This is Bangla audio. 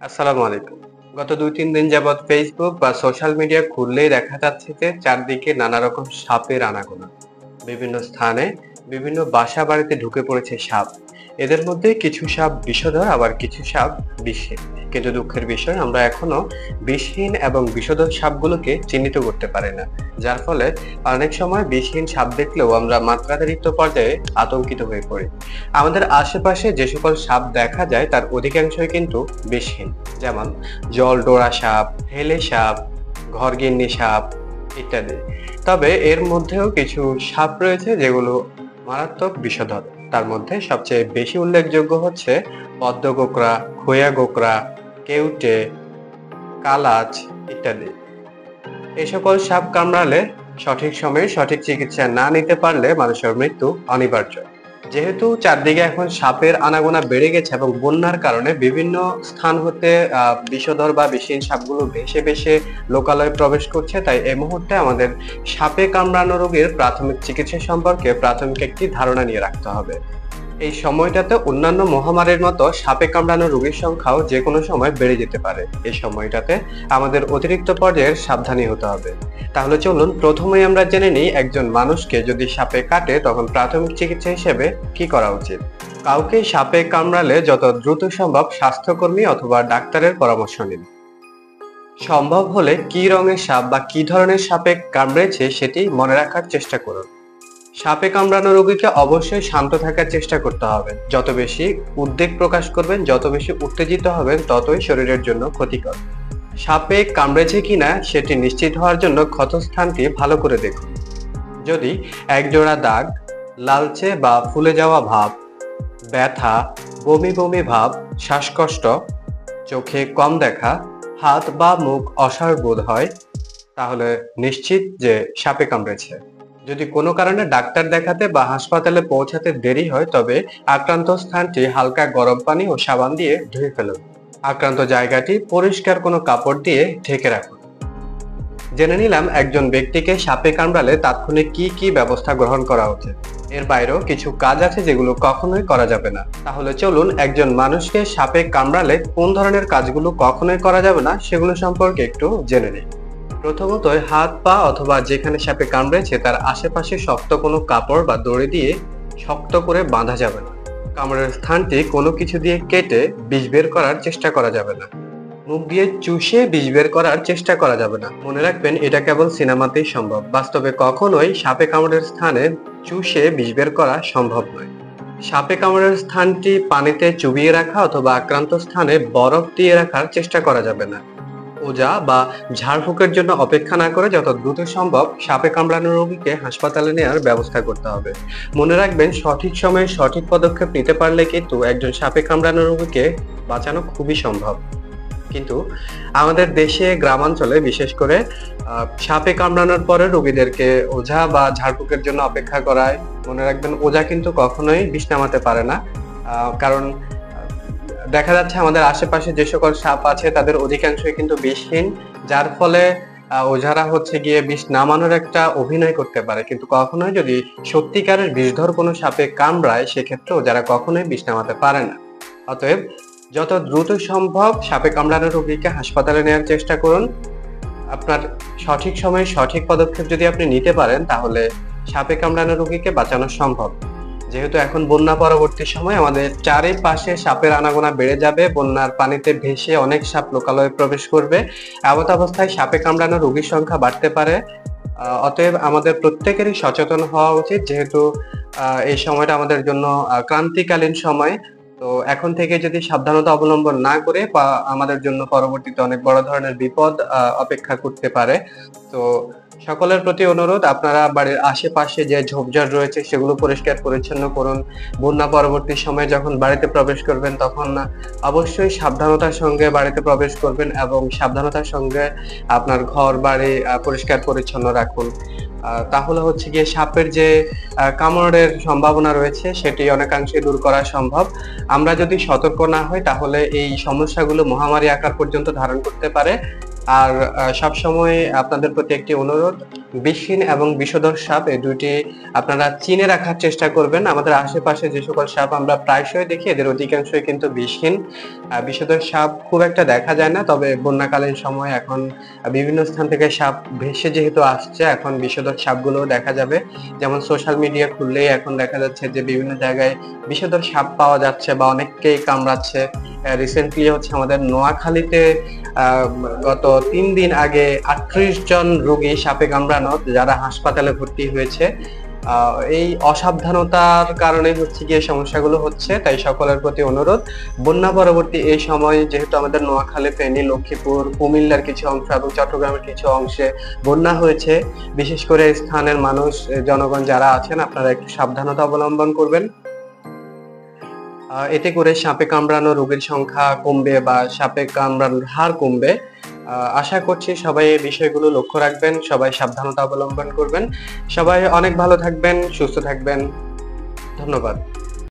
আসসালামু আলাইকুম। গত ২-৩ দিন যাবৎ ফেসবুক বা সোশ্যাল মিডিয়া খুললেই দেখা যাচ্ছে যে চারদিকে নানা রকম সাপের আনাগোনা। বিভিন্ন স্থানে বিভিন্ন বাসা বাড়িতে ঢুকে পড়েছে সাপ। এদের মধ্যে কিছু সাপ বিষধর আবার কিছু সাপ বিষহীন। কিন্তু দুঃখের বিষয় আমরা এখনো বিষহীন এবং বিষধর সাপগুলোকে চিহ্নিত করতে পারি না। যার ফলে অনেক সময় বিষহীন সাপ দেখলেও আমরা মাত্রাতিরিক্ত পর্যায়ে আতঙ্কিত হয়ে পড়ি। আমাদের আশেপাশে যে সকল সাপ দেখা যায় তার অধিকাংশই কিন্তু বিষহীন। যেমন জলডোরা সাপ, হেলে সাপ, ঘরগিন্নি সাপ ইত্যাদি। তবে এর মধ্যেও কিছু সাপ রয়েছে যেগুলো মারাত্মক বিষধর। তার মধ্যে সবচেয়ে বেশি উল্লেখযোগ্য হচ্ছে পদ্ম গোকরা, খোয়া গোকরা, কেউটে, কালাচ ইত্যাদি। এই সকল সাপ কামড়ালে সঠিক সময়ে সঠিক চিকিৎসা না নিতে পারলে মানুষের মৃত্যু অনিবার্য। যেহেতু চারদিকে এখন সাপের আনাগোনা বেড়ে গেছে এবং বন্যার কারণে বিভিন্ন স্থান হতে বিষধর বা বিষহীন সাপগুলো ভেসে ভেসে লোকালয়ে প্রবেশ করছে, তাই এই মুহূর্তে আমাদের সাপে কামড়ানো রোগীর প্রাথমিক চিকিৎসা সম্পর্কে প্রাথমিক একটি ধারণা নিয়ে রাখতে হবে। এই সময়টাতে অন্যান্য মহামারীর মতো সাপে কামড়ানো রোগীর সংখ্যাও যে কোনো সময় বেড়ে যেতে পারে। এই সময়টাতে আমাদের অতিরিক্ত পর্যায়ের সাবধানী হতে হবে। তাহলে চলুন প্রথমেই আমরা জেনে নিই একজন মানুষকে যদি সাপে কাটে তখন প্রাথমিক চিকিৎসা হিসেবে কি করা উচিত। কাউকে সাপে কামড়ালে যত দ্রুত সম্ভব স্বাস্থ্যকর্মী অথবা ডাক্তারের পরামর্শ নিন। সম্ভব হলে কি রঙের সাপ বা কি ধরনের সাপে কামড়েছে সেটি মনে রাখার চেষ্টা করুন। সাপে কামড়ানো রোগীকে অবশ্যই শান্ত থাকার চেষ্টা করতে হবে। যত বেশি উদ্বেগ প্রকাশ করবেন, যত বেশি উত্তেজিত হবেন, ততই শরীরের জন্য ক্ষতিকর। সাপে কামড়েছে কিনা সেটি নিশ্চিত হওয়ার জন্য ক্ষতস্থানটি ভালো করে দেখুন। যদি একজোড়া দাগ, লালচে বা ফুলে যাওয়া ভাব, ব্যথা, বমি বমি ভাব, শ্বাসকষ্ট, চোখে কম দেখা, হাত বা মুখ অসাড় বোধ হয়, তাহলে নিশ্চিত যে সাপে কামড়েছে। যদি কোনো কারণে ডাক্তার দেখাতে বা হাসপাতালে পৌঁছাতে দেরি হয় তবে আক্রান্ত স্থানটি হালকা গরম পানি ও সাবান দিয়ে ধুয়ে ফেলুন। আক্রান্ত জায়গাটি পরিষ্কার কোনো কাপড় দিয়ে ঢেকে রাখুন। জেনে নিলাম একজন ব্যক্তিকে সাপে কামড়ালে তাৎক্ষণিক কি কি ব্যবস্থা গ্রহণ করা উচিত। এর বাইরেও কিছু কাজ আছে যেগুলো কখনোই করা যাবে না। তাহলে চলুন একজন মানুষকে সাপে কামড়ালে কোন ধরনের কাজগুলো কখনোই করা যাবে না সেগুলো সম্পর্কে একটু জেনে নিই। প্রথমত হাত পা অথবা যেখানে সাপে কামড়েছে তার আশেপাশে শক্ত কোনো কাপড় বা দড়ি দিয়ে শক্ত করে বাঁধা যাবে না। কামড়ের স্থানটি কোনো কিছু দিয়ে কেটে বিষ বের করার চেষ্টা করা যাবে না। মুখ দিয়ে চুষে বিষ বের করার চেষ্টা করা যাবে না। মনে রাখবেন এটা কেবল সিনেমাতেই সম্ভব, বাস্তবে কখনোই সাপে কামড়ের স্থানে চুষে বিষ বের করা সম্ভব নয়। সাপে কামড়ের স্থানটি পানিতে চুবিয়ে রাখা অথবা আক্রান্ত স্থানে বরফ দিয়ে রাখার চেষ্টা করা যাবে না। ওজা বা ঝাড়ফুঁকের জন্য অপেক্ষা না করে যত দ্রুত সম্ভব সাপে কামড়ানো রোগীকে হাসপাতালে নেওয়ার ব্যবস্থা করতে হবে। মনে রাখবেন সঠিক সময়ে সঠিক পদক্ষেপ নিতে পারলে কিন্তু একজন সাপে কামড়ানো রোগীকে বাঁচানো খুবই সম্ভব। কিন্তু আমাদের দেশে গ্রামাঞ্চলে বিশেষ করে সাপে কামড়ানোর পরে রোগীদেরকে ওঝা বা ঝাড়ফুঁকের জন্য অপেক্ষা করায়। মনে রাখবেন ওঝা কিন্তু কখনোই বিষ নামাতে পারে না, কারণ দেখা যাচ্ছে আমাদের আশেপাশে যে সকল সাপ আছে তাদের অধিকাংশই কিন্তু বিষহীন, যার ফলে ওঝারা হচ্ছে গিয়ে বিষ নামানোর একটা অভিনয় করতে পারে, কিন্তু কখনোই যদি সত্যিকারের বিষধর কোনো সাপে কামড়ায় সেক্ষেত্রে ওঝারা কখনোই বিষ নামাতে পারে না। অতএব যত দ্রুত সম্ভব সাপে কামড়ানো রোগীকে হাসপাতালে নেওয়ার চেষ্টা করুন। আপনার সঠিক সময়ে সঠিক পদক্ষেপ যদি আপনি নিতে পারেন তাহলে সাপে কামড়ানো রোগীকে বাঁচানো সম্ভব। যেহেতু এখন বন্যা পরবর্তী সময় আমাদের চারিপাশে সাপের আনাগোনা বেড়ে যাবে, বন্যার পানিতে ভেসে অনেক সাপ লোকালয়ে প্রবেশ করবে। এমত অবস্থায় সাপে কামড়ানো রোগীর সংখ্যা বাড়তে পারে। অতএব আমাদের প্রত্যেকেরই সচেতন হওয়া উচিত, যেহেতু এই সময়টা আমাদের জন্য ক্রান্তিকালীন সময়। তো এখন থেকে যদি সাবধানতা অবলম্বন না করে বা আমাদের জন্য পরবর্তীতে অনেক বড় ধরনের বিপদ অপেক্ষা করতে পারে। তো সকলের প্রতি অনুরোধ, আপনারা বাড়ির আশেপাশে যে ঝোপঝাড় রয়েছে সেগুলো পরিষ্কার পরিচ্ছন্ন করুন। বন্যা পরবর্তী সময়ে যখন বাড়িতে প্রবেশ করবেন তখন অবশ্যই সাবধানতার সঙ্গে বাড়িতে প্রবেশ করবেন এবং সাবধানতার সঙ্গে আপনার ঘর বাড়ি পরিষ্কার পরিচ্ছন্ন রাখুন। তাহলে হচ্ছে গিয়ে সাপের যে কামড়ের সম্ভাবনা রয়েছে সেটি অনেকাংশে দূর করা সম্ভব। আমরা যদি সতর্ক না হই তাহলে এই সমস্যাগুলো মহামারী আকার পর্যন্ত ধারণ করতে পারে। আর সবসময় আপনাদের প্রতি একটি অনুরোধ, বিষহীন এবং বিষধর সাপ এই দুইটি আপনারা চিনে রাখার চেষ্টা করবেন। আমাদের আশেপাশে যে সকল সাপ আমরা প্রায়শই দেখি এদের অধিকাংশই কিন্তু বিষহীন। বিষধর সাপ খুব একটা দেখা যায় না, তবে বন্যাকালীন সময় এখন বিভিন্ন স্থান থেকে সাপ ভেসে যেহেতু আসছে, এখন বিষধর সাপগুলোও দেখা যাবে। যেমন সোশ্যাল মিডিয়া খুললেই এখন দেখা যাচ্ছে যে বিভিন্ন জায়গায় বিষধর সাপ পাওয়া যাচ্ছে বা অনেককেই কামড়াচ্ছে। রিসেন্টলি হচ্ছে আমাদের নোয়াখালীতে গত ৩ দিন আগে ৩৮ জন রোগী সাপে কামড়ানো যারা হাসপাতালে ভর্তি হয়েছে। এই অসাবধানতার কারণে হচ্ছে গিয়ে সমস্যাগুলো হচ্ছে। তাই সকলের প্রতি অনুরোধ, বন্যা পরবর্তী এই সময় যেহেতু আমাদের নোয়াখালী, ফেনী, লক্ষ্মীপুর, কুমিল্লার কিছু অংশ এবং চট্টগ্রামের কিছু অংশে বন্যা হয়েছে, বিশেষ করে স্থানের মানুষ, জনগণ যারা আছেন আপনারা একটু সাবধানতা অবলম্বন করবেন। এতে করে সাপে কামড়ানো রোগীর সংখ্যা কমবে বা সাপে কামড়ানোর হার কমবে। আশা করছি সবাই এই বিষয়গুলো লক্ষ্য রাখবেন, সবাই সাবধানতা অবলম্বন করবেন। সবাই অনেক ভালো থাকবেন, সুস্থ থাকবেন। ধন্যবাদ।